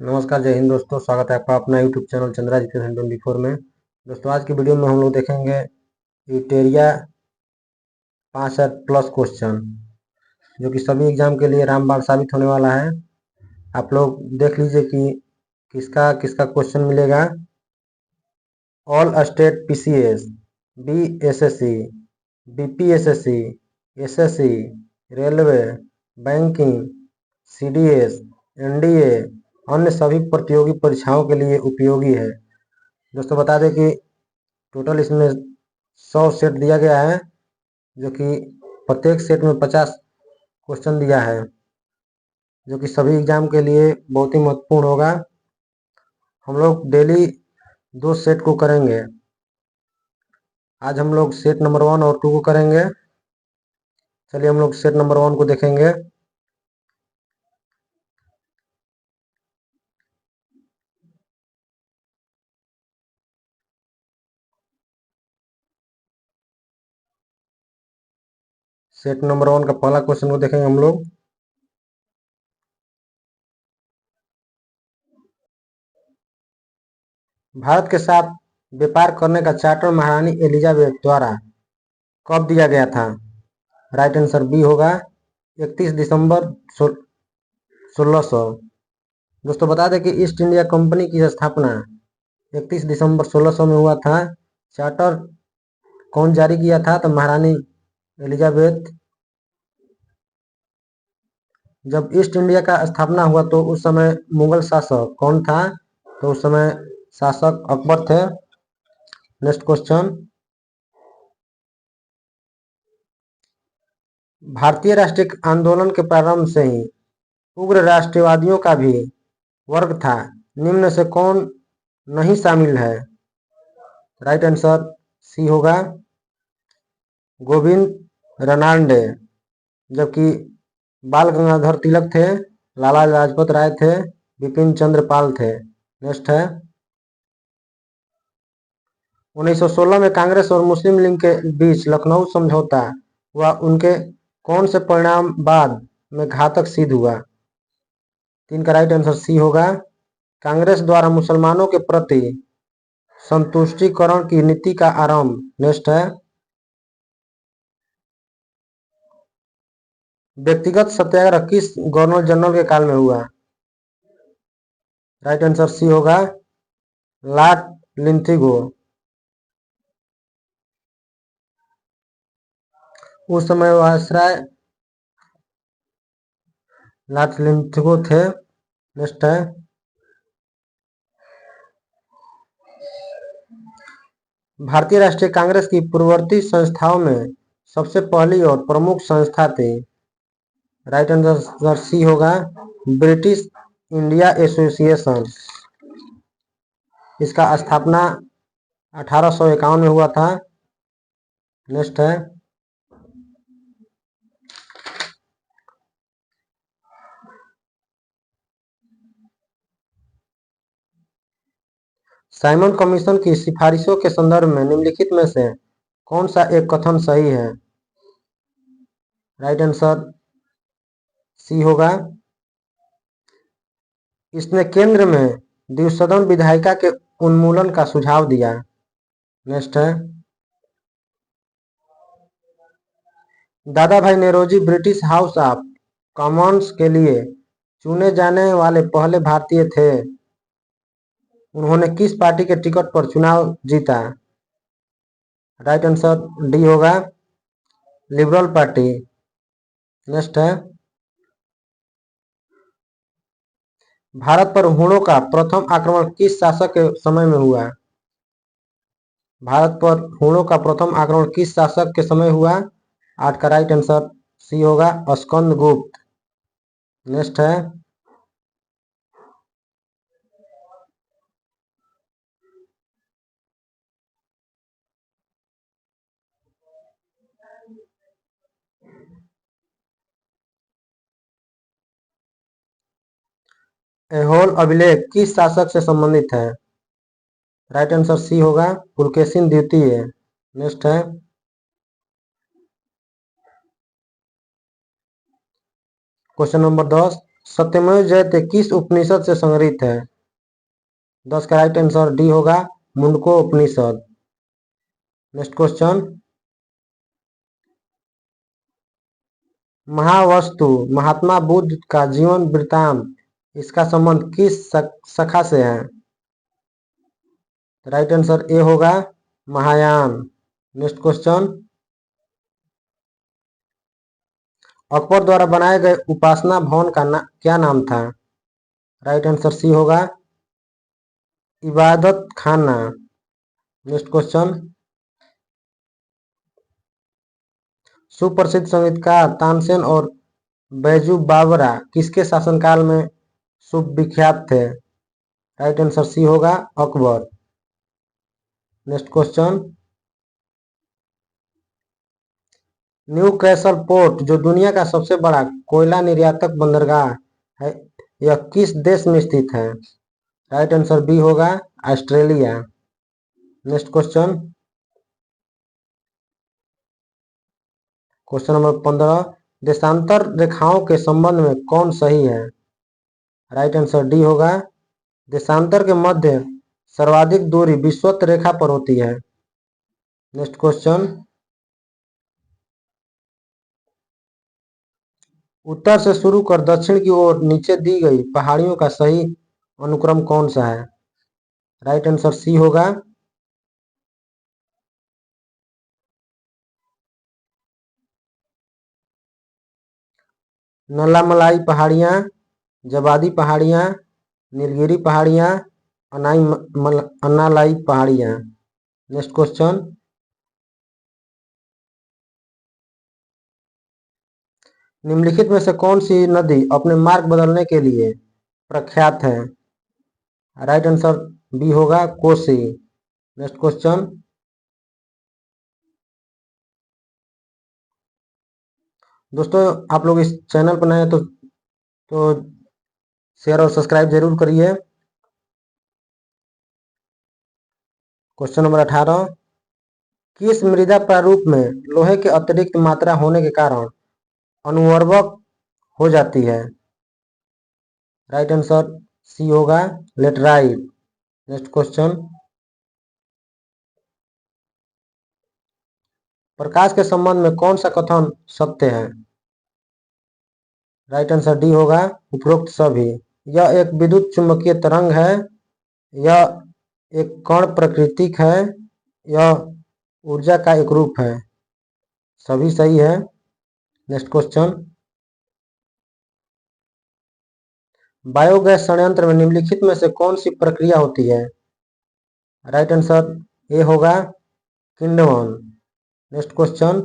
नमस्कार, जय हिंद दोस्तों। स्वागत है आपका अपना यूट्यूब चैनल चंद्रा एजुकेशन 24 में। दोस्तों आज की वीडियो में हम लोग देखेंगे यूटेरिया 65+ क्वेश्चन, जो कि सभी एग्जाम के लिए रामबाण साबित होने वाला है। आप लोग देख लीजिए कि किसका किसका क्वेश्चन मिलेगा। All state PCS, BSSC, BPSSC, SSC, railway, banking, CDS, NDA, अन्य सभी प्रतियोगी परीक्षाओं के लिए उपयोगी है। दोस्तों बता दें कि टोटल इसमें 100 सेट दिया गया है, जो कि प्रत्येक सेट में 50 क्वेश्चन दिया है, जो कि सभी एग्जाम के लिए बहुत ही महत्वपूर्ण होगा। हम लोग डेली 2 सेट को करेंगे। आज हम लोग सेट नंबर 1 और 2 को करेंगे। चलिए हम लोग सेट नंबर 1 को देखेंगे। सेट नंबर 1 का पहला क्वेश्चन को देखेंगे हम लोग। भारत के साथ व्यापार करने का चार्टर महारानी एलिजाबेथ द्वारा कब दिया गया था? राइट आंसर बी होगा 31 दिसंबर 1600। दोस्तों बता दें कि ईस्ट इंडिया कंपनी की स्थापना 31 दिसंबर 1600 में हुआ था। चार्टर कौन जारी किया था? तो महारानी एलिजाबेथ। जब ईस्ट इंडिया का स्थापना हुआ तो उस समय मुगल शासक कौन था? तो उस समय शासक अकबर थे। Next question. भारतीय राष्ट्रीय आंदोलन के प्रारंभ से ही उग्र राष्ट्रवादियों का भी वर्ग था, निम्न से कौन नहीं शामिल है? राइट आंसर सी होगा गोविंद रनाल्डे। जबकि बाल गंगाधर तिलक थे, लाला लाजपत राय थे, बिपिन चंद्र पाल थे। नेक्स्ट है 1916 में कांग्रेस और मुस्लिम लीग के बीच लखनऊ समझौता हुआ, उनके कौन से परिणाम बाद में घातक सिद्ध हुआ? 3 का राइट आंसर सी होगा कांग्रेस द्वारा मुसलमानों के प्रति संतुष्टिकरण की नीति का आरंभ। नेक्स्ट है व्यक्तिगत सत्याग्रह किस गवर्नर जनरल के काल में हुआ? राइट आंसर सी होगा लॉर्ड लिंथिगो। उस समय वायसराय लॉर्ड लिंथिगो थे। नेक्स्ट है भारतीय राष्ट्रीय कांग्रेस की पूर्ववर्ती संस्थाओं में सबसे पहली और प्रमुख संस्था थी। राइट आंसर सी होगा ब्रिटिश इंडिया एसोसिएशन। इसका स्थापना 1851 में हुआ था। नेक्स्ट है साइमन कमीशन की सिफारिशों के संदर्भ में निम्नलिखित में से कौन सा एक कथन सही है? राइट आंसर सी होगा इसने केंद्र में द्विसदन विधायिका के उन्मूलन का सुझाव दिया। नेक्स्ट है Dadabhai Naoroji British House of Commons के लिए चुने जाने वाले पहले भारतीय थे। उन्होंने किस पार्टी के टिकट पर चुनाव जीता? राइट आंसर डी होगा लिबरल पार्टी। नेक्स्ट है भारत पर हूणों का प्रथम आक्रमण किस शासक के समय में हुआ? भारत पर हूणों का प्रथम आक्रमण किस शासक के समय हुआ? 8 का राइट आंसर सी होगा स्कंदगुप्त। नेक्स्ट है ऐहोल अभिलेख किस शासक से संबंधित है? राइट आंसर सी होगा पुलकेशिन द्वितीय। नेक्स्ट है क्वेश्चन नंबर 10 सत्यमेव जयते किस उपनिषद से संग्रहित है? 10 का राइट आंसर डी होगा, मुंडको उपनिषद। नेक्स्ट क्वेश्चन, महावस्तु महात्मा बुद्ध का जीवन वृत्तांत, इसका संबंध किस शाखा से है? राइट आंसर ए होगा, महायान। नेक्स्ट क्वेश्चन, अकबर द्वारा बनाए गए उपासना भवन का क्या नाम था? राइट आंसर सी होगा, इबादत खाना। नेक्स्ट क्वेश्चन, सुप्रसिद्ध संगीतकार तानसेन और बैजू बावरा किसके शासनकाल में सुविख्यात थे? राइट आंसर सी होगा, Akbar. Next question, new castle port जो दुनिया का सबसे बड़ा कोयला निर्यातक बंदरगाह है, यह किस देश में स्थित है? राइट आंसर बी होगा, Australia. Next question, question number 15, देशांतर रेखाओं के संबंध में कौन सही है? राइट आंसर डी होगा, देशांतर के मध्य सर्वाधिक दूरी विषुवत रेखा पर होती है। नेक्स्ट क्वेश्चन, उत्तर से शुरू कर दक्षिण की ओर नीचे दी गई पहाड़ियों का सही अनुक्रम कौन सा है? राइट आंसर सी होगा, नल्लामलाई पहाड़ियां, जबादी पहाड़ियां, नीलगिरी पहाड़ियां, अन्नालाई पहाड़ियां। नेक्स्ट क्वेश्चन, निम्नलिखित में से कौन सी नदी अपने मार्ग बदलने के लिए प्रख्यात है? राइट आंसर बी होगा, कोसी। नेक्स्ट क्वेश्चन, दोस्तों आप लोग इस चैनल पर नए हैं तो शेयर और सब्सक्राइब जरूर करिए। क्वेश्चन नंबर 18, किस मृदा प्रारूप में लोहे के अतिरिक्त मात्रा होने के कारण अनुवर्बक हो जाती है? राइट आंसर सी होगा, लेटराइट। नेक्स्ट क्वेश्चन, प्रकाश के संबंध में कौन सा कथन सत्य है? राइट आंसर डी होगा, उपरोक्त सभी। यह एक विद्युत चुंबकीय तरंग है, यह एक कण प्राकृतिक है, यह ऊर्जा का एक रूप है। सभी सही है। नेक्स्ट क्वेश्चन, बायोगैस संयंत्र में निम्नलिखित में से कौन सी प्रक्रिया होती है? राइट आंसर ए होगा, किण्वन। नेक्स्ट क्वेश्चन,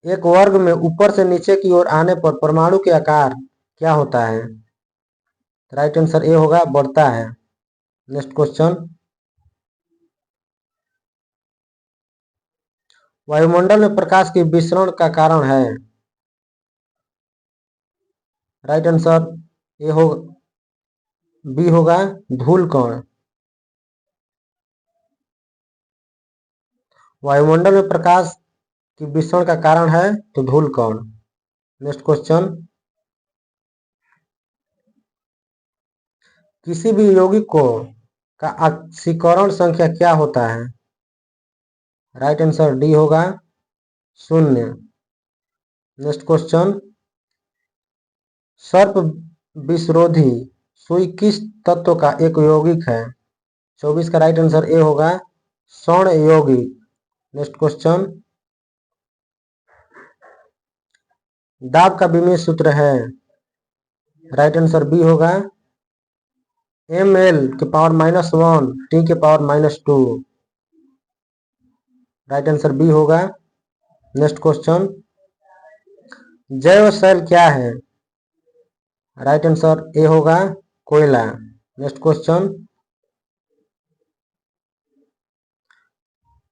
एक वर्ग में ऊपर से नीचे की ओर आने पर परमाणु के आकार क्या होता है? राइट आंसर ए होगा, बढ़ता है। नेक्स्ट क्वेश्चन, वायुमंडल में प्रकाश की विसरण का कारण है? राइट आंसर ए होगा, बी होगा, धूल कण। वायुमंडल में प्रकाश की विसरण का कारण है तो धूल कण। नेक्स्ट क्वेश्चन, किसी भी यौगिक को का ऑक्सीकरण संख्या क्या होता है? राइट आंसर डी होगा, 0। नेक्स्ट क्वेश्चन, सर्प विषरोधी सुई किस तत्व का एक यौगिक है? 24 का राइट आंसर ए होगा, स्वर्ण यौगिक। नेक्स्ट क्वेश्चन, दाब का विमेय सूत्र है? राइट आंसर बी होगा, ml के पावर -1 t के पावर -2। राइट आंसर बी होगा। नेक्स्ट क्वेश्चन, जैव शैल क्या है? राइट आंसर ए होगा, कोयला। नेक्स्ट क्वेश्चन,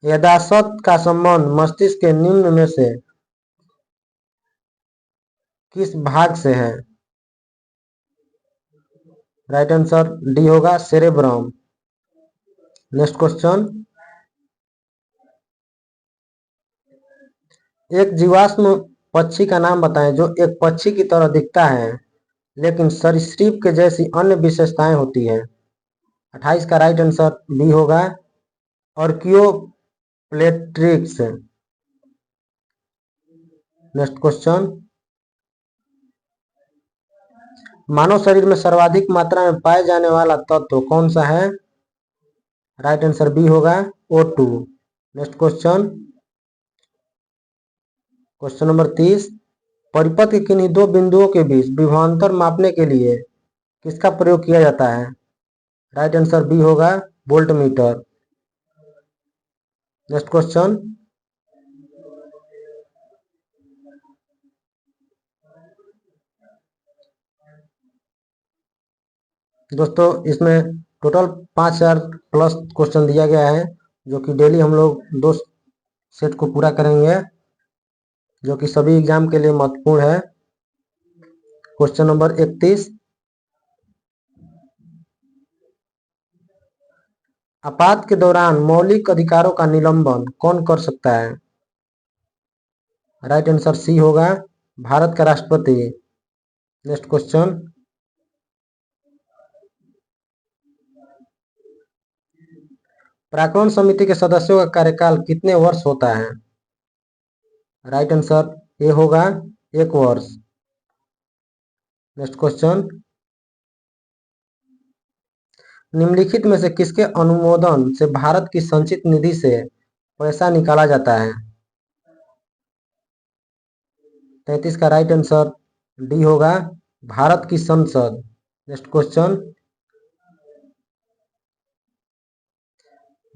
यदासत का संबंध मस्तिष्क के निम्न में से किस भाग से है? राइट आंसर डी होगा, सेरेब्रम। नेक्स्ट क्वेश्चन, एक जीवाश्म पक्षी का नाम बताएं जो एक पक्षी की तरह दिखता है लेकिन सरीसृप के जैसी अन्य विशेषताएं होती है। 28 का राइट आंसर बी होगा ऑर्कियोप्लेट्रिक्स। नेक्स्ट क्वेश्चन, मानव शरीर में सर्वाधिक मात्रा में पाए जाने वाला तत्व कौन सा है? राइट आंसर बी होगा O2। Next question, question number 30, परिपथ के किन्हीं दो बिंदुओं के बीच विभवांतर मापने के लिए किसका प्रयोग किया जाता है? राइट आंसर बी होगा वोल्टमीटर। नेक्स्ट क्वेश्चन, दोस्तों इसमें टोटल 5000 प्लस क्वेश्चन दिया गया है जो कि डेली हम लोग 2 सेट को पूरा करेंगे जो कि सभी एग्जाम के लिए महत्वपूर्ण है। क्वेश्चन नंबर 31, आपात के दौरान मौलिक अधिकारों का निलंबन कौन कर सकता है? राइट आंसर सी होगा भारत का राष्ट्रपति। नेक्स्ट क्वेश्चन, पराक्रम समिति के सदस्यों का कार्यकाल कितने वर्ष होता है? राइट आंसर ए होगा 1 वर्ष। नेक्स्ट क्वेश्चन, निम्नलिखित में से किसके अनुमोदन से भारत की संचित निधि से पैसा निकाला जाता है? 33 का राइट आंसर डी होगा भारत की संसद। नेक्स्ट क्वेश्चन,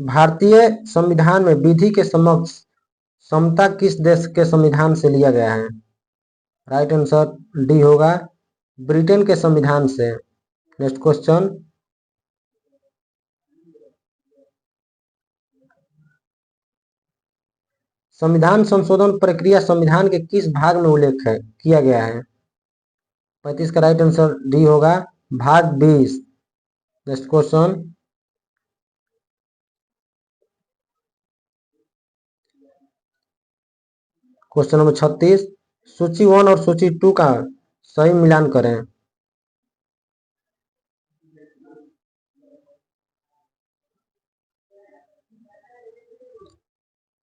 भारतीय संविधान में विधि के समक्ष समता किस देश के संविधान से लिया गया है? राइट आंसर डी होगा ब्रिटेन के संविधान से। नेक्स्ट क्वेश्चन, संविधान संशोधन प्रक्रिया संविधान के किस भाग में उल्लेख किया गया है? 35 का राइट आंसर डी होगा भाग 20। नेक्स्ट क्वेश्चन, क्वेश्चन नंबर 36, सूची 1 और सूची 2 का सही मिलान करें।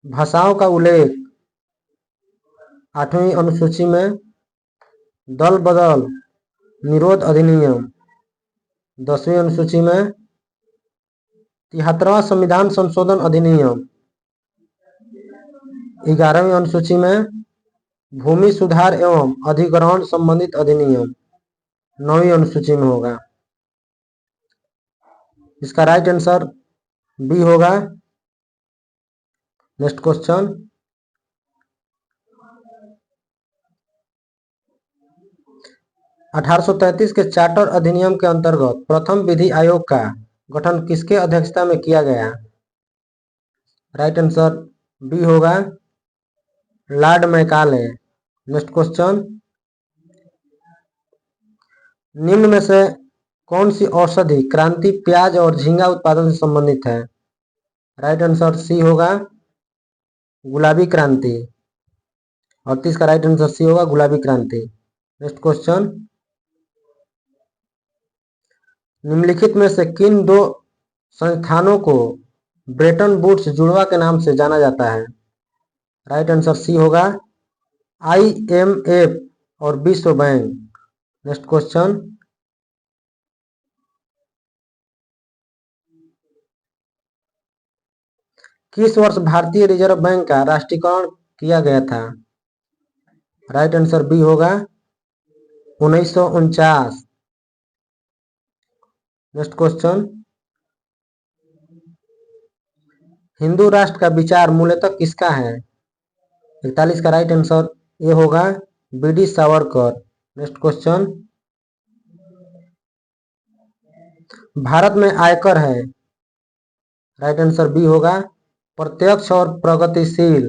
भाषाओं का उल्लेख 8वीं अनुसूची में, दल बदल निरोध अधिनियम 10वीं अनुसूची में, 73वां संविधान संशोधन अधिनियम 11वीं अनुसूची में, भूमि सुधार एवं अधिग्रहण संबंधित अधिनियम 9वीं अनुसूची में होगा। इसका राइट आंसर बी होगा। नेक्स्ट क्वेश्चन, 1833 के चार्टर अधिनियम के अंतर्गत प्रथम विधि आयोग का गठन किसके अध्यक्षता में किया गया? राइट आंसर बी होगा लॉर्ड मैकाले। नेक्स्ट क्वेश्चन, निम्न में से कौन सी औषधि क्रांति प्याज और झींगा उत्पादन से संबंधित है? राइट आंसर सी होगा गुलाबी क्रांति। 38 का राइट आंसर सी होगा गुलाबी क्रांति। नेक्स्ट क्वेश्चन, निम्नलिखित में से किन दो संस्थानों को ब्रेटन वुड्स जुड़वा के नाम से जाना जाता है? राइट आंसर सी होगा IMF और विश्व बैंक। नेक्स्ट क्वेश्चन, किस वर्ष भारतीय रिजर्व बैंक का राष्ट्रीयकरण किया गया था? राइट आंसर बी होगा 1949। नेक्स्ट क्वेश्चन, हिंदू राष्ट्र का विचार मूलतः किसका है? 41 का राइट आंसर ये होगा BD Savarkar. Next question, Bharat में आयकर है। राइट आंसर बी होगा प्रत्यक्ष और प्रगतिशील।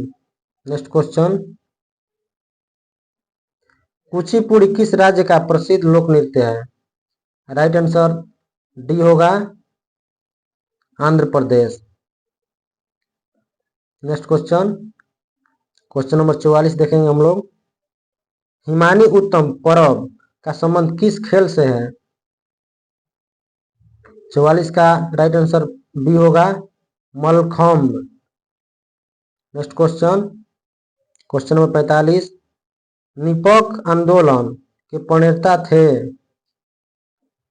नेक्स्ट क्वेश्चन, कुचिपुड़ी किस राज्य का प्रसिद्ध लोक नृत्य है? राइट आंसर डी होगा Andhra Pradesh. Next question, question number 44 देखेंगे हम लोग। हिमानी उत्तम पर्व का संबंध किस खेल से है? 44 का राइट आंसर बी होगा, mallakhamb. Next question, question number 45, निपक आंदोलन के प्रणेता थे?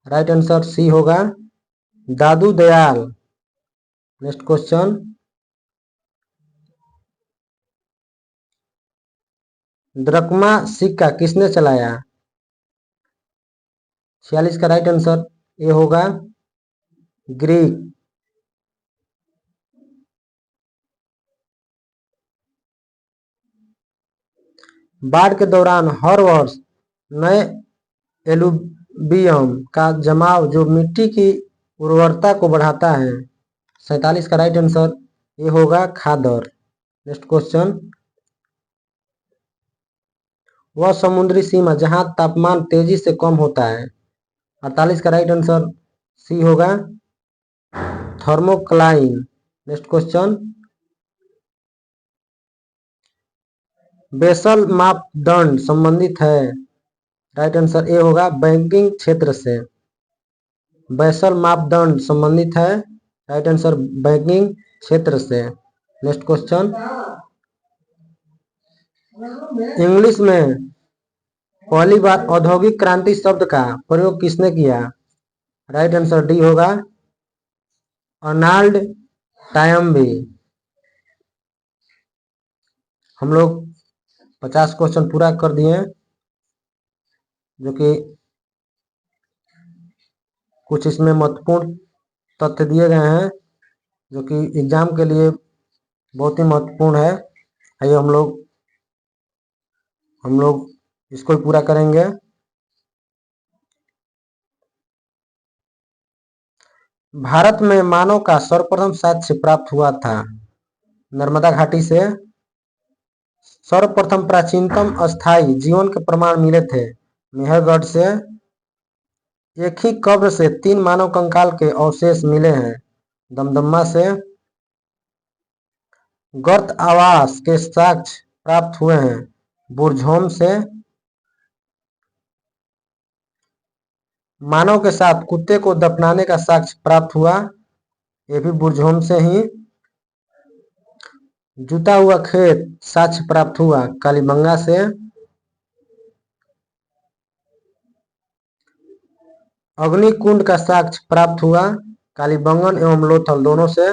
राइट आंसर सी होगा, दादू दयाल। नेक्स्ट क्वेश्चन, द्रकमा सिक्का किसने चलाया? 46 का राइट आंसर ए होगा, ग्रीक। बाढ़ के दौरान हर वर्ष नए एलुवियम का जमाव जो मिट्टी की उर्वरता को बढ़ाता है। 47 का राइट आंसर ये होगा, खादर। नेक्स्ट क्वेश्चन, वह समुद्री सीमा जहां तापमान तेजी से कम होता है। 48 का राइट आंसर सी होगा, थर्मोक्लाइन। नेक्स्ट क्वेश्चन, बेसल मापदंड संबंधित है। राइट आंसर ए होगा, बैंकिंग क्षेत्र से। बेसल मापदंड संबंधित है, राइट आंसर बैंकिंग क्षेत्र से। नेक्स्ट क्वेश्चन, इंग्लिश में पहली बार औद्योगिक क्रांति शब्द का प्रयोग किसने किया? राइट आंसर डी होगा, अर्नाल्ड टायम्बी। हम लोग 50 क्वेश्चन पूरा कर दिए, जो कि कुछ इसमें महत्वपूर्ण तथ्य दिए गए हैं जो कि एग्जाम के लिए बहुत ही महत्वपूर्ण है। आइए हम लोग इसको ही पूरा करेंगे। भारत में मानव का सर्वप्रथम साक्ष्य प्राप्त हुआ था? नर्मदा घाटी से। सर्वप्रथम प्राचीनतम अस्थायी जीवन के प्रमाण मिले थे? मेहरगढ़ से। एक ही कब्र से 3 मानव कंकाल के अवशेष मिले हैं? दमदमा से। गर्त आवास के साक्ष्य प्राप्त हुए हैं? बुरझोम से। मानव के साथ कुत्ते को दफनाने का साक्ष्य प्राप्त हुआ? ये भी बुरझोम से ही। जुता हुआ खेत साक्ष्य प्राप्त हुआ? कालीबंगा से। अग्निकुंड का साक्ष्य प्राप्त हुआ? कालीबंगन एवं लोथल दोनों से।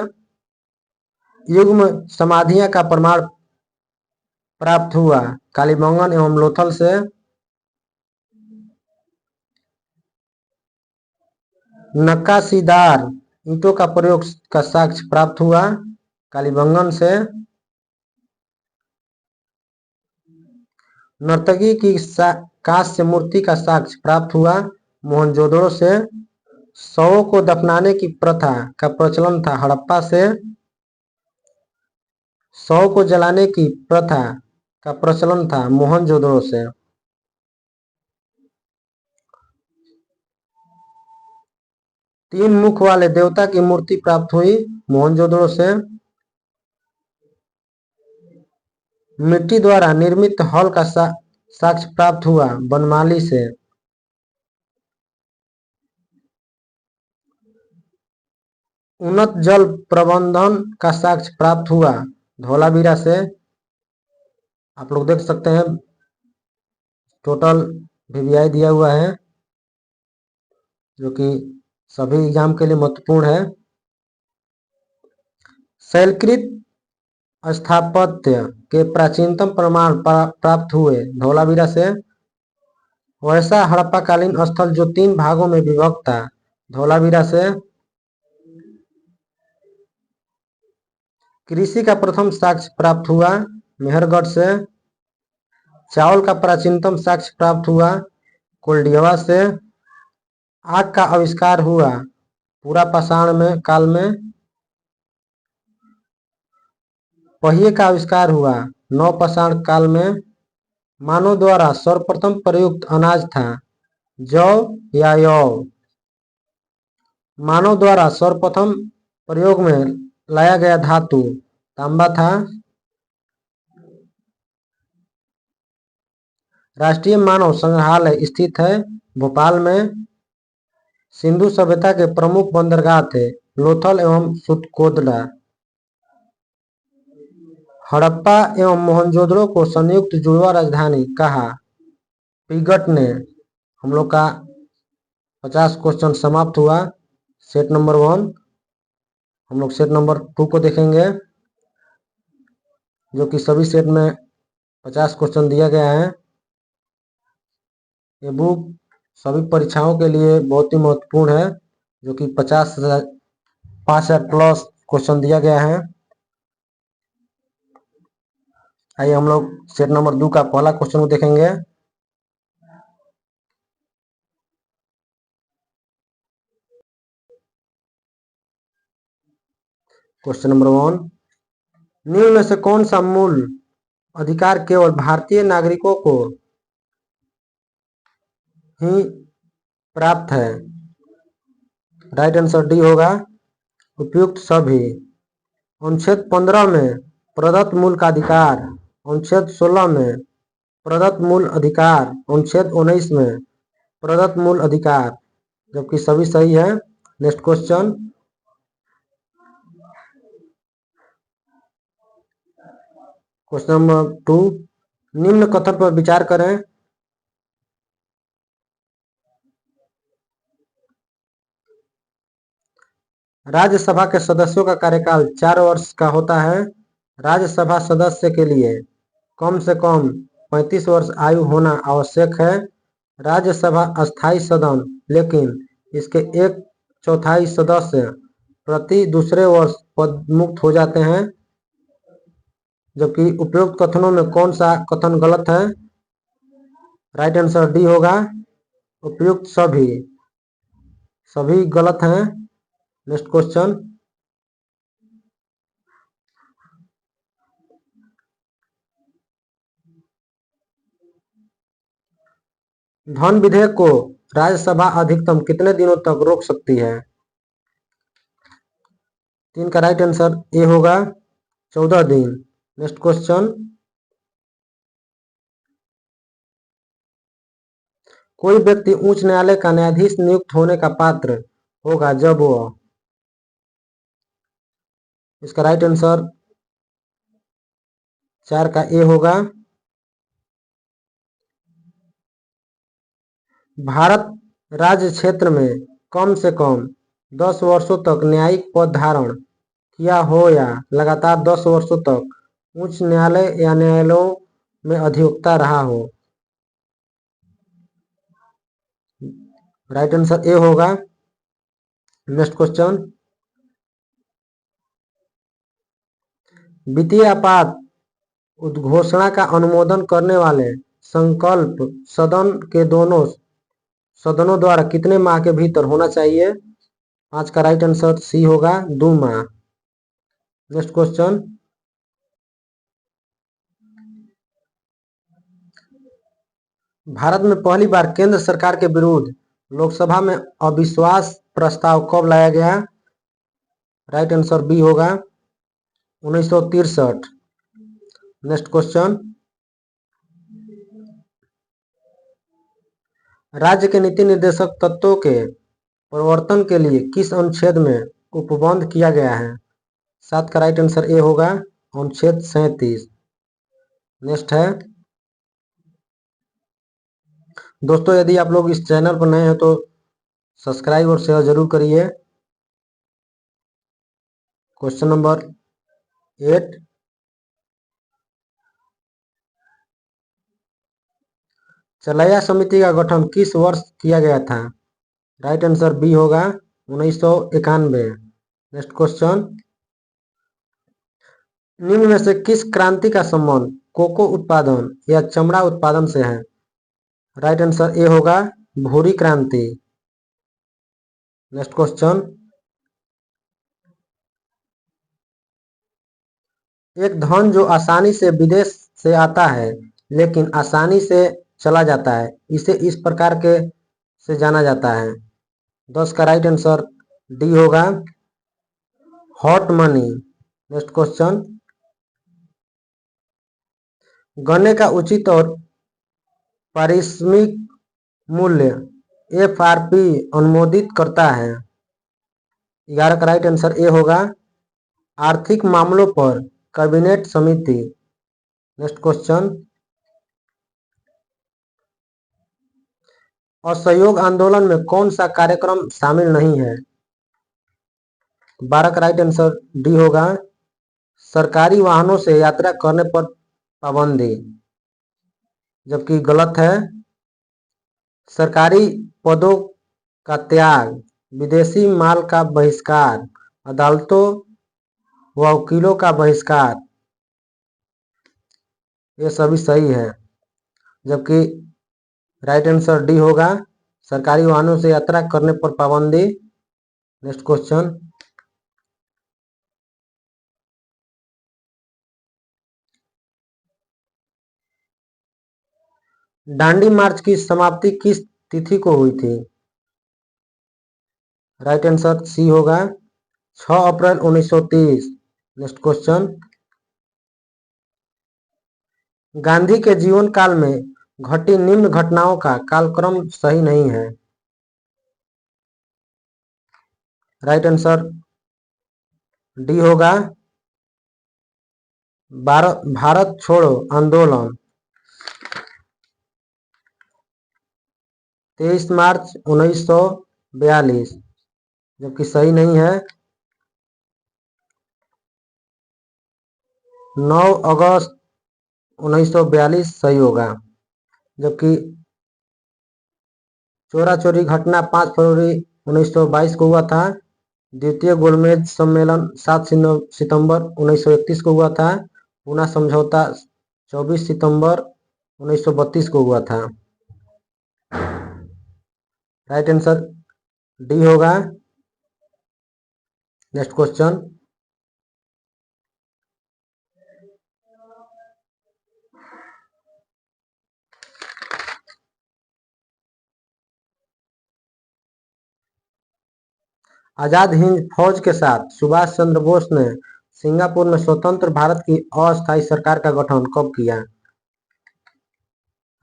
युग्म समाधियां का प्रमाण प्राप्त हुआ? कालीबंगन एवं लोथल से। नक्काशीदार ईंटों का प्रयोग का साक्ष्य प्राप्त हुआ? कालीबंगन से। नर्तकी की कांस्य मूर्ति का साक्ष्य प्राप्त हुआ? मोहनजोदड़ो से। शवों को दफनाने की प्रथा का प्रचलन था? हड़प्पा से। शव को जलाने की प्रथा का प्रचलन था? मोहनजोदड़ो से। तीन मुख वाले देवता की मूर्ति प्राप्त हुई? मोहनजोदड़ो से। मिट्टी द्वारा निर्मित हल का साक्ष्य प्राप्त हुआ? बनमाली से। उन्नत जल प्रबंधन का साक्ष्य प्राप्त हुआ? धौलावीरा से। आप लोग देख सकते हैं टोटल वीवीआई दिया हुआ है जो कि सभी एग्जाम के लिए महत्वपूर्ण है। शैलकृत स्थापत्य के प्राचीनतम प्रमाण प्राप्त हुए? धौलावीरा से। वैसा हड़प्पाकालीन स्थल जो 3 भागों में विभक्त था? धौलावीरा से। कृषि का प्रथम साक्ष्य प्राप्त हुआ? मेहरगढ़ से। चावल का प्राचीनतम साक्ष्य प्राप्त हुआ? कोल्डियवा से। आग का आविष्कार हुआ? पूरा पाषाण में काल में। पहिए का आविष्कार हुआ? नवपाषाण काल में। मानव द्वारा सर्वप्रथम प्रयुक्त अनाज था? जौ या यौ? मानव द्वारा सर्वप्रथम प्रयोग में लाया गया धातु तांबा था? राष्ट्रीय मानव संग्रहालय स्थित है भोपाल में। सिंधु सभ्यता के प्रमुख बंदरगाह थे लोथल एवं सुतकोदला। हड़प्पा एवं मोहनजोदड़ो को संयुक्त जुड़वा राजधानी कहा। पिगट ने। हम लोग का 50 क्वेश्चन समाप्त हुआ सेट नंबर 1। हम लोग सेट नंबर 2 को देखेंगे, जो कि सभी सेट में 50 क्वेश्चन दिया गया है। ये बुक सभी परीक्षाओं के लिए बहुत ही महत्वपूर्ण है, जो कि 5,000 प्लस क्वेश्चन दिया गया है। आइए हम लोग सेट नंबर 2 का पहला क्वेश्चन को देखेंगे। क्वेश्चन नंबर 1, निम्न में से कौन सा मूल अधिकार केवल भारतीय नागरिकों को ही प्राप्त है? राइट आंसर डी होगा, उपयुक्त सभी। अनुच्छेद 15 में प्रदत्त मूल का अधिकार, अनुच्छेद 16 में प्रदत्त मूल अधिकार, अनुच्छेद 19 में प्रदत्त मूल अधिकार, जबकि सभी सही है। नेक्स्ट क्वेश्चन, क्वेश्चन नंबर 2, निम्न कथन पर विचार करें। राज्यसभा के सदस्यों का कार्यकाल 4 वर्ष का होता है। राज्यसभा सदस्य के लिए कम से कम 35 वर्ष आयु होना आवश्यक है। राज्यसभा अस्थायी सदन, लेकिन इसके 1/4 सदस्य प्रति दूसरे वर्ष पदमुक्त हो जाते हैं। जबकि उपयुक्त कथनों में कौन सा कथन गलत है? राइट आंसर डी होगा, उपयुक्त सभी। सभी गलत हैं। नेक्स्ट क्वेश्चन, धन विधेयक को राज्यसभा अधिकतम कितने दिनों तक रोक सकती है? 3 का राइट आंसर ए होगा, 14 दिन। नेक्स्ट क्वेश्चन, कोई व्यक्ति उच्च न्यायालय का न्यायाधीश नियुक्त होने का पात्र होगा जब वह, इसका राइट आंसर 4 का ए होगा, भारत राज्य क्षेत्र में कम से कम 10 वर्षों तक न्यायिक पद धारण किया हो या लगातार 10 वर्षों तक उच्च न्यायालय या न्यायालयों में अधिवक्ता रहा हो। राइट आंसर ए होगा। नेक्स्ट क्वेश्चन, वित्तीय आपात उद्घोषणा का अनुमोदन करने वाले संकल्प सदन के दोनों सदनों द्वारा कितने माह के भीतर होना चाहिए? 5 का राइट आंसर सी होगा, 2 माह। नेक्स्ट क्वेश्चन, भारत में पहली बार केंद्र सरकार के विरुद्ध लोकसभा में अविश्वास प्रस्ताव कब लाया गया? राइट आंसर बी होगा, 1963। नेक्स्ट क्वेश्चन, राज्य के नीति निर्देशक तत्वों के प्रवर्तन के लिए किस अनुच्छेद में उपबंध किया गया है? 7 का राइट आंसर ए होगा, अनुच्छेद 37। नेक्स्ट है, दोस्तों यदि आप लोग इस चैनल पर नए हैं तो सब्सक्राइब और शेयर जरूर करिए। क्वेश्चन नंबर 8, चलैया समिति का गठन किस वर्ष किया गया था? राइट आंसर बी होगा, 1991। नेक्स्ट क्वेश्चन, निम्न में से किस क्रांति का संबंध कोको उत्पादन या चमड़ा उत्पादन से है? राइट आंसर ए होगा, भूरी क्रांति। नेक्स्ट क्वेश्चन, एक धन जो आसानी से विदेश से आता है लेकिन आसानी से चला जाता है, इसे इस प्रकार के से जाना जाता है। 10 का राइट आंसर डी होगा, हॉट मनी। नेक्स्ट क्वेश्चन, गन्ने का उचित और पारिश्रमिक मूल्य FRP अनुमोदित करता है? 11 का राइट आंसर ए होगा। आर्थिक मामलों पर कैबिनेट समिति। नेक्स्ट क्वेश्चन, असहयोग आंदोलन में कौन सा कार्यक्रम शामिल नहीं है? 12 का राइट आंसर डी होगा। सरकारी वाहनों से यात्रा करने पर पाबंदी, जबकि गलत है। सरकारी पदों का त्याग, विदेशी माल का बहिष्कार, अदालतों व वकीलों का बहिष्कार, ये सभी सही है, जबकि राइट आंसर डी होगा। सरकारी वाहनों से यात्रा करने पर पाबंदी। नेक्स्ट क्वेश्चन, दांडी मार्च की समाप्ति किस तिथि को हुई थी? राइट आंसर सी होगा, 6 अप्रैल 1930। नेक्स्ट क्वेश्चन, गांधी के जीवन काल में घटी निम्न घटनाओं का कालक्रम सही नहीं है? राइट आंसर डी होगा। भारत छोड़ो आंदोलन 23 मार्च 1942, जबकि सही नहीं है। 9 अगस्त 1942 सही होगा, जबकि चोरा चोरी घटना 5 फरवरी 1922 को हुआ था। द्वितीय गोलमेज सम्मेलन 7 सितंबर 1931 को हुआ था। पूना समझौता 24 सितंबर 1932 को हुआ था। राइट आंसर डी होगा। नेक्स्ट क्वेश्चन, आजाद हिंद फौज के साथ सुभाष चंद्र बोस ने सिंगापुर में स्वतंत्र भारत की अस्थायी सरकार का गठन कब किया?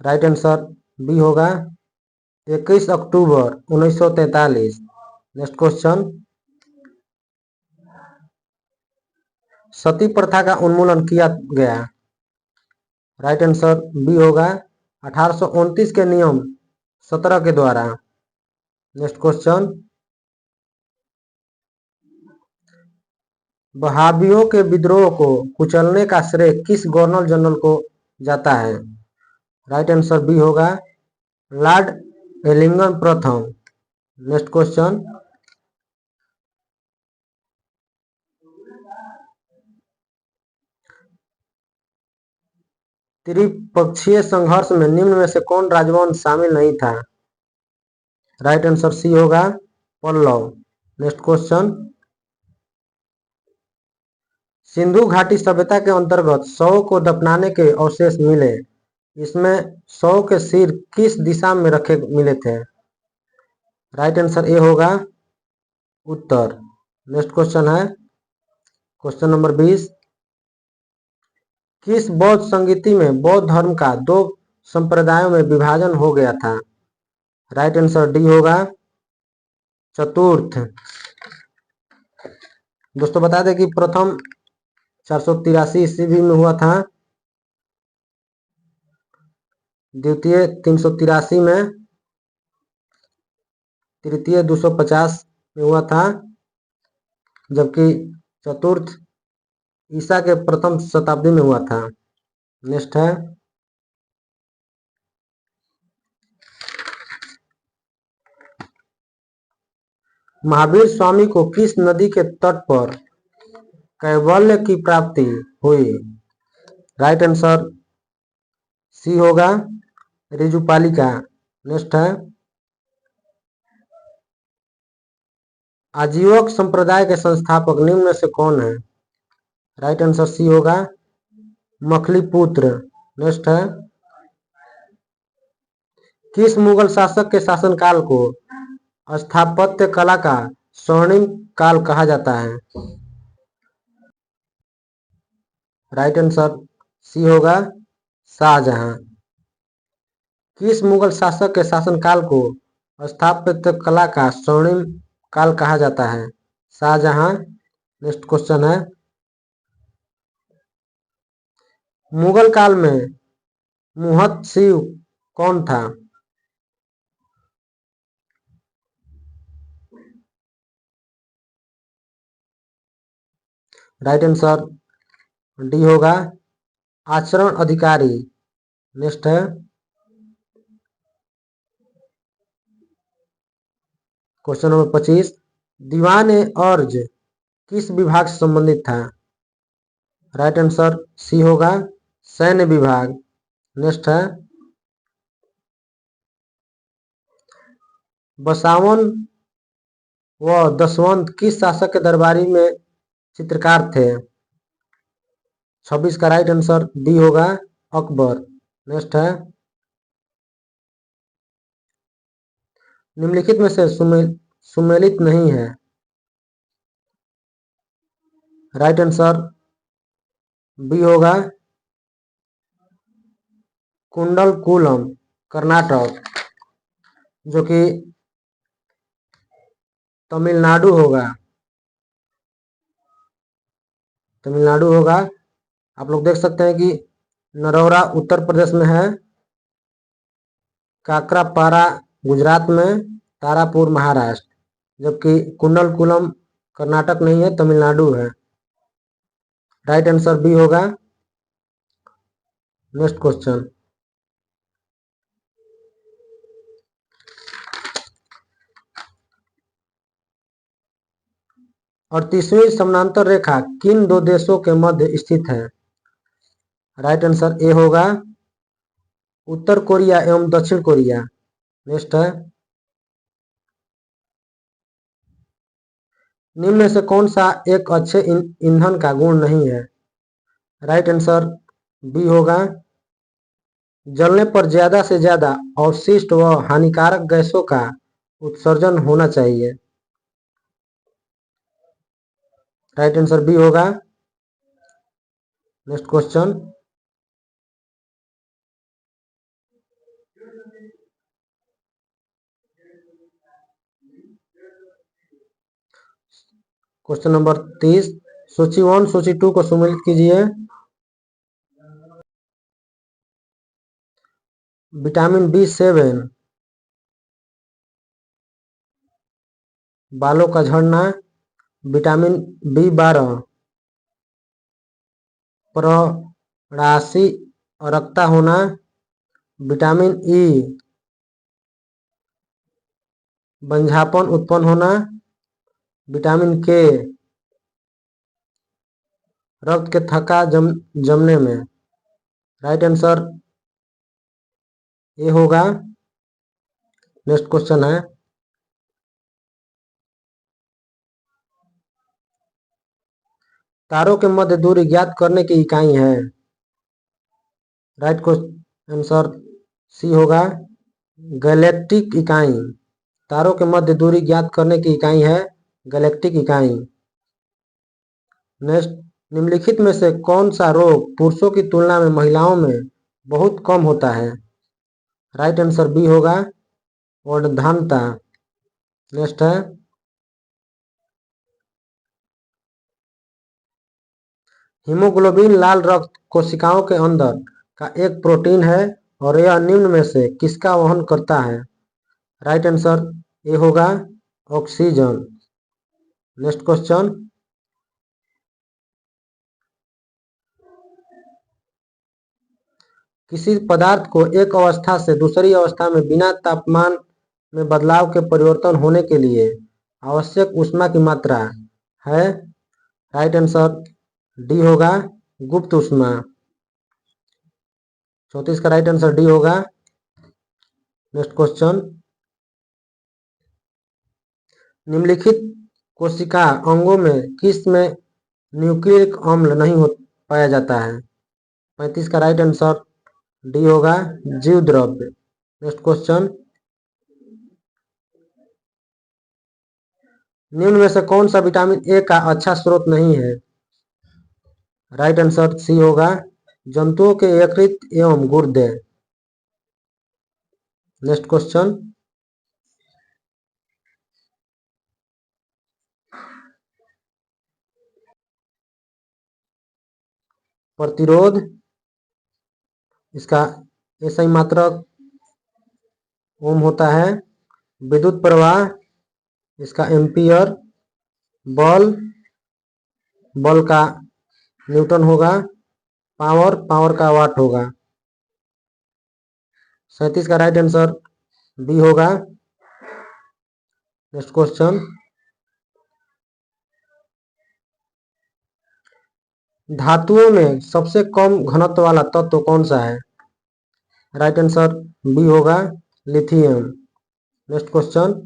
राइट आंसर बी होगा, 21 अक्टूबर 1943। नेक्स्ट क्वेश्चन, सती प्रथा का उन्मूलन किया गया? राइट आंसर बी होगा, 1829 के नियम 17 के द्वारा। नेक्स्ट क्वेश्चन, वहाबियों के विद्रोह को कुचलने का श्रेय किस गवर्नर जनरल को जाता है? राइट आंसर बी होगा, लॉर्ड एलिंगटन प्रथम। नेक्स्ट क्वेश्चन, त्रिपक्षीय संघर्ष में निम्न में से कौन राजवंश शामिल नहीं था? राइट आंसर सी होगा, पल्लव। नेक्स्ट क्वेश्चन, सिंधु घाटी सभ्यता के अंतर्गत शव को दफनाने के अवशेष मिले, इसमें शव के सिर किस दिशा में रखे मिले थे? राइट आंसर ए होगा, उत्तर। नेक्स्ट क्वेश्चन है क्वेश्चन नंबर 20, किस बौद्ध संगीति में बौद्ध धर्म का 2 संप्रदायों में विभाजन हो गया था? राइट आंसर डी होगा, चतुर्थ। दोस्तों बता दें कि प्रथम 483 ईस्वी में हुआ था, द्वितीय 383 में, तृतीय 250 में हुआ था, जबकि चतुर्थ ईसा के प्रथम शताब्दी में हुआ था। नेक्स्ट है, महावीर स्वामी को किस नदी के तट पर कैवल्य की प्राप्ति हुई? राइट आंसर सी होगा, ऋजुपालिका। नेक्स्ट है, आजीवक संप्रदाय के संस्थापक निम्न में से कौन है? राइट आंसर सी होगा, मखलीपुत्र। नेक्स्ट है, किस मुगल शासक के शासनकाल को स्थापत्य कला का स्वर्णिम काल कहा जाता है? राइट आंसर सी होगा, शाहजहां। किस मुगल शासक के शासनकाल को स्थापत्य कला का स्वर्णिम काल कहा जाता है? शाहजहां। नेक्स्ट क्वेश्चन है, मुगल काल में मुहद्दसिव कौन था? राइट आंसर डी होगा आचरण अधिकारी। नेक्स्ट है क्वेश्चन नंबर 25, दीवान ए अर्ज किस विभाग से संबंधित था? राइट आंसर सी होगा सैन्य विभाग। नेक्स्ट है, बसावन व दसवंत किस शासक के दरबारी में चित्रकार थे? 26 का राइट आंसर डी होगा अकबर। नेक्स्ट है, निम्नलिखित में से सुमेलित नहीं है। राइट आंसर बी होगा कुंडलकुलम कर्नाटक, जो कि तमिलनाडु होगा। तमिलनाडु होगा। आप लोग देख सकते हैं कि नरौरा उत्तर प्रदेश में है, काकरापारा गुजरात में, तारापुर महाराष्ट्र, जबकि कुंडलकुलम कर्नाटक नहीं है, तमिलनाडु है। राइट आंसर बी होगा। नेक्स्ट क्वेश्चन, और 30वीं समानांतर रेखा किन दो देशों के मध्य स्थित है? राइट आंसर ए होगा उत्तर कोरिया एवं दक्षिण कोरिया। नेक्स्ट है, निम्न में से कौन सा एक अच्छे ईंधन का गुण नहीं है? राइट आंसर बी होगा जलने पर ज्यादा से ज्यादा अवशिष्ट व हानिकारक गैसों का उत्सर्जन होना चाहिए। राइट आंसर बी होगा। नेक्स्ट क्वेश्चन, क्वेश्चन नंबर 30, सूची 1 सूची 2 को सम्मिलित कीजिए। विटामिन B7 बालों का झड़ना, विटामिन B12 प्रराशी अरक्ता होना, विटामिन E बंझापन उत्पन्न होना, विटामिन K रक्त के थक्का जमने में। राइट आंसर ए होगा। नेक्स्ट क्वेश्चन है, तारों के मध्य दूरी ज्ञात करने की इकाई है? राइट आंसर सी होगा गैलेक्टिक इकाई। तारों के मध्य दूरी ज्ञात करने की इकाई है गैलेक्टिक इकाई। नेक्स्ट, निम्नलिखित में से कौन सा रोग पुरुषों की तुलना में महिलाओं में बहुत कम होता है? राइट आंसर बी होगा वर्धनता। नेक्स्ट है, हीमोग्लोबिन लाल रक्त कोशिकाओं के अंदर का एक प्रोटीन है और यह निम्न में से किसका वहन करता है? राइट आंसर ए होगा ऑक्सीजन। नेक्स्ट क्वेश्चन, किसी पदार्थ को एक अवस्था से दूसरी अवस्था में बिना तापमान में बदलाव के परिवर्तन होने के लिए आवश्यक ऊष्मा की मात्रा है? राइट आंसर डी होगा गुप्त ऊष्मा। 34 का राइट आंसर डी होगा। नेक्स्ट क्वेश्चन, निम्नलिखित कोशिका अंगों में किस में न्यूक्लिक अम्ल नहीं पाया जाता है? 35 का राइट आंसर डी होगा जीव द्रव्य। नेक्स्ट क्वेश्चन, निम्न में से कौन सा विटामिन ए का अच्छा स्रोत नहीं है? राइट आंसर सी होगा जंतुओं के यकृत एवं गुर्दे। नेक्स्ट क्वेश्चन, प्रतिरोध, इसका SI मात्रक ओम होता है। विद्युत प्रवाह, इसका एम्पियर। बल, बल का न्यूटन होगा। पावर, पावर का वाट होगा। 37 का राइट आंसर बी होगा। नेक्स्ट क्वेश्चन, धातुओं में सबसे कम घनत्व वाला तत्व कौन सा है? राइट आंसर बी होगा, लिथियम। नेक्स्ट क्वेश्चन,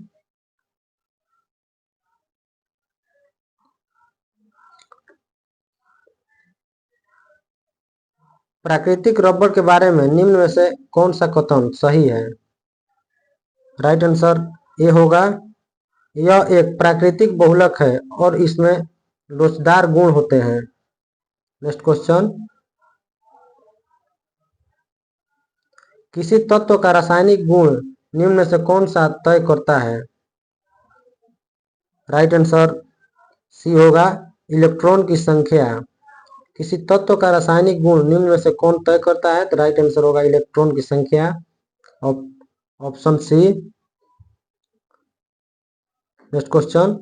प्राकृतिक रबड़ के बारे में निम्न में से कौन सा कथन सही है? राइट आंसर ए होगा, यह एक प्राकृतिक बहुलक है और इसमें लोचदार गुण होते हैं। नेक्स्ट क्वेश्चन, किसी तत्व का रासायनिक गुण निम्न में से कौन सा तय करता है? राइट आंसर सी होगा, इलेक्ट्रॉन की संख्या। किसी तत्व का रासायनिक गुण निम्न में से कौन तय करता है? तो राइट आंसर होगा इलेक्ट्रॉन की संख्या, option C. Next question,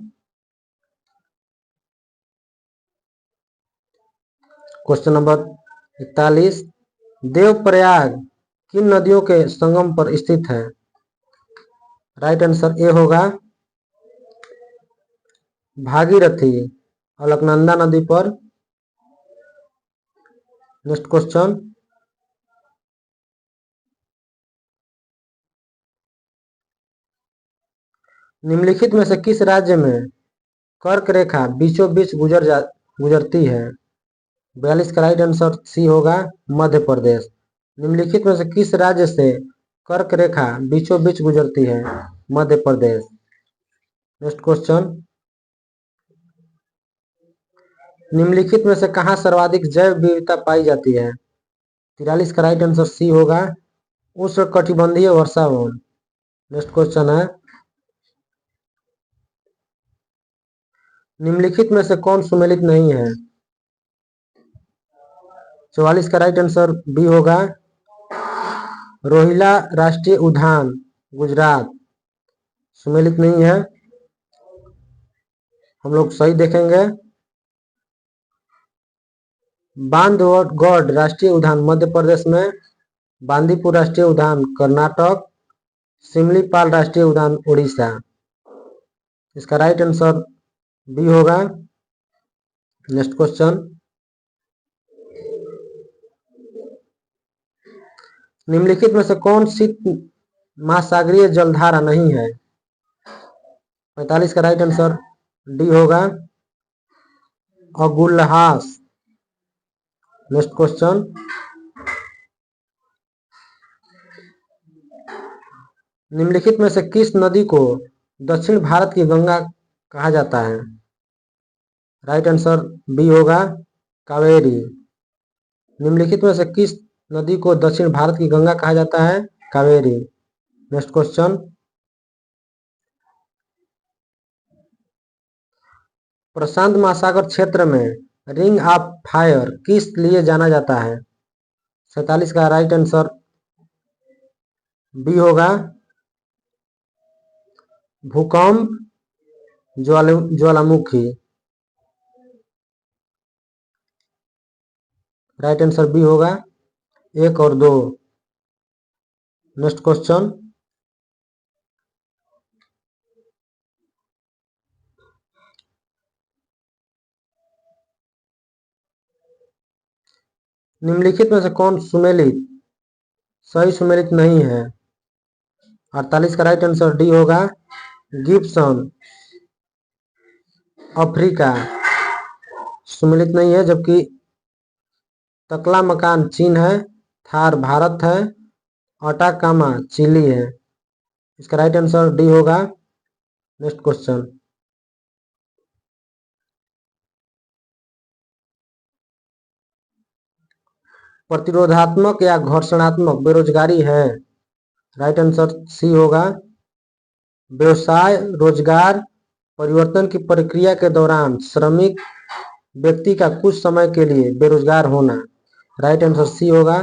question number 41, Devprayag किन नदियों के संगम पर स्थित है? राइट आंसर ए होगा, भागीरथी, अलकनंदा नदी पर। नेक्स्ट क्वेश्चन, निम्नलिखित में से किस राज्य में कर्क रेखा बीचों बीच गुजरती है? 42 का राइट आंसर सी होगा, मध्य प्रदेश। निम्नलिखित में से किस राज्य से कर्क रेखा बीचों बीच गुजरती है? मध्य प्रदेश। नेक्स्ट क्वेश्चन, निम्नलिखित में से कहाँ सर्वाधिक जैव विविधता पाई जाती है? 43 का राइट आंसर सी होगा, उष्णकटिबंधीय वर्षा वन। नेक्स्ट क्वेश्चन है, निम्नलिखित में से कौन सुमेलित नहीं है? 44 का राइट आंसर बी होगा, रोहिला राष्ट्रीय उद्यान, गुजरात सुमेलित नहीं है। हम लोग सही देखेंगे, बांधवगढ़ राष्ट्रीय उद्यान मध्य प्रदेश में, बांदीपुर राष्ट्रीय उद्यान कर्नाटक, सिमलीपाल राष्ट्रीय उद्यान उड़ीसा। इसका राइट आंसर बी होगा। नेक्स्ट क्वेश्चन, निम्नलिखित में से कौन सी महासागरीय जलधारा नहीं है? 45 का राइट आंसर डी होगा, अगुलहास। नेक्स्ट क्वेश्चन, निम्नलिखित में से किस नदी को दक्षिण भारत की गंगा कहा जाता है? राइट आंसर बी होगा, कावेरी। निम्नलिखित में से किस नदी को दक्षिण भारत की गंगा कहा जाता है? कावेरी। नेक्स्ट क्वेश्चन, प्रशांत महासागर क्षेत्र में रिंग ऑफ फायर किस लिए जाना जाता है? 47 का राइट आंसर बी होगा, भूकंप, ज्वालामुखी। राइट आंसर बी होगा, 1 और 2। नेक्स्ट क्वेश्चन, निम्नलिखित में से कौन सुमेलित सही सुमेलित नहीं है? 48 का राइट आंसर डी होगा, गिब्सन, अफ्रीका सुमेलित नहीं है, जबकि तकला मकान चीन है, थार भारत है, अटाकामा चिली है। इसका राइट आंसर डी होगा। नेक्स्ट क्वेश्चन, प्रतिरोधात्मक या घर्षणात्मक बेरोजगारी है? राइट आंसर सी होगा। व्यवसाय रोजगार परिवर्तन की प्रक्रिया के दौरान श्रमिक व्यक्ति का कुछ समय के लिए बेरोजगार होना। राइट आंसर सी होगा।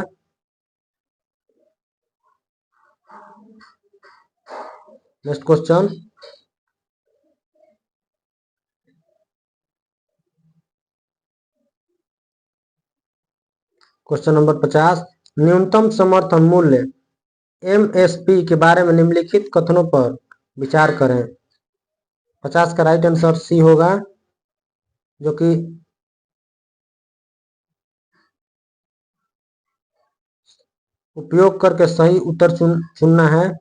नेक्स्ट क्वेश्चन, क्वेश्चन नंबर 50, न्यूनतम समर्थन मूल्य एमएसपी के बारे में निम्नलिखित कथनों पर विचार करें। 50 का राइट आंसर सी होगा, जो कि उपयोग करके सही उत्तर चुनना है।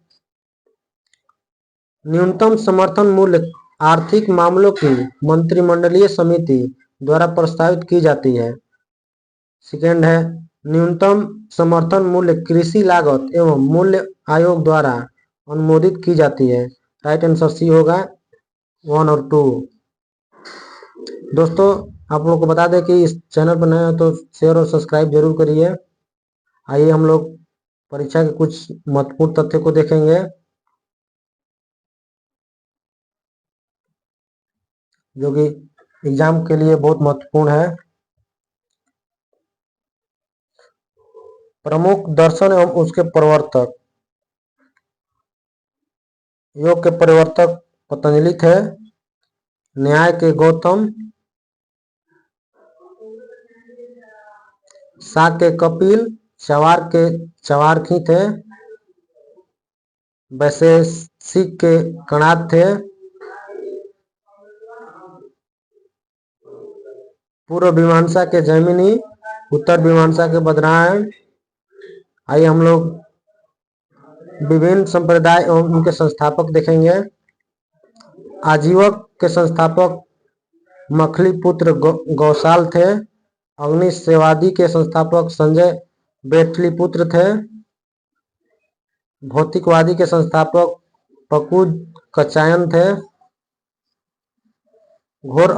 न्यूनतम समर्थन मूल्य आर्थिक मामलों की मंत्रिमंडलीय समिति द्वारा प्रस्तावित की जाती है। सेकेंड है, न्यूनतम समर्थन मूल्य कृषि लागत एवं मूल्य आयोग द्वारा अनुमोदित की जाती है। राइट आंसर सी होगा, 1 और 2। दोस्तों, आप लोगों को बता दें कि इस चैनल पर नए हैं तो शेयर और सब्सक्राइब जरूर करिए। आइए हम लोग परीक्षा के कुछ महत्वपूर्ण तथ्य को देखेंगे, जो कि एग्जाम के लिए बहुत महत्वपूर्ण है। प्रमुख दर्शन एवं उसके प्रवर्तक। योग के प्रवर्तक पतंजलि थे। न्याय के गौतम, शाक के कपिल, चवार के चवारखी थे। वैशेषिक के कणाद थे। पूर्व मीमांसा के जैमिनी, उत्तर मीमांसा के बदनारायण। आइए हम लोग विभिन्न संप्रदाय एवं उनके संस्थापक देखेंगे। आजीवक के संस्थापक मखली पुत्र गौशाल थे। अग्निसेवादी के संस्थापक संजय बेटलिपुत्र थे। भौतिकवादी के संस्थापक पकुज कचायन थे। घोर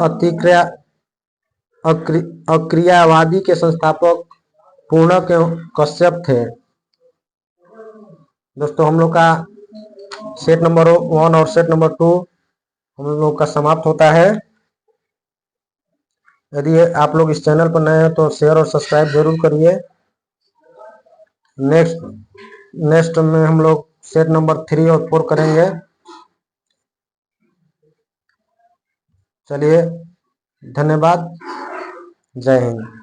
अक्रियावादी के संस्थापक पूर्णक कश्यप थे। दोस्तों, हम लोग का सेट नंबर 1 और सेट नंबर 2 हम लोग का समाप्त होता है। यदि आप लोग इस चैनल पर नए हैं तो शेयर और सब्सक्राइब जरूर करिए। नेक्स्ट में हम लोग सेट नंबर 3 और 4 करेंगे। चलिए, धन्यवाद। जय हिंद।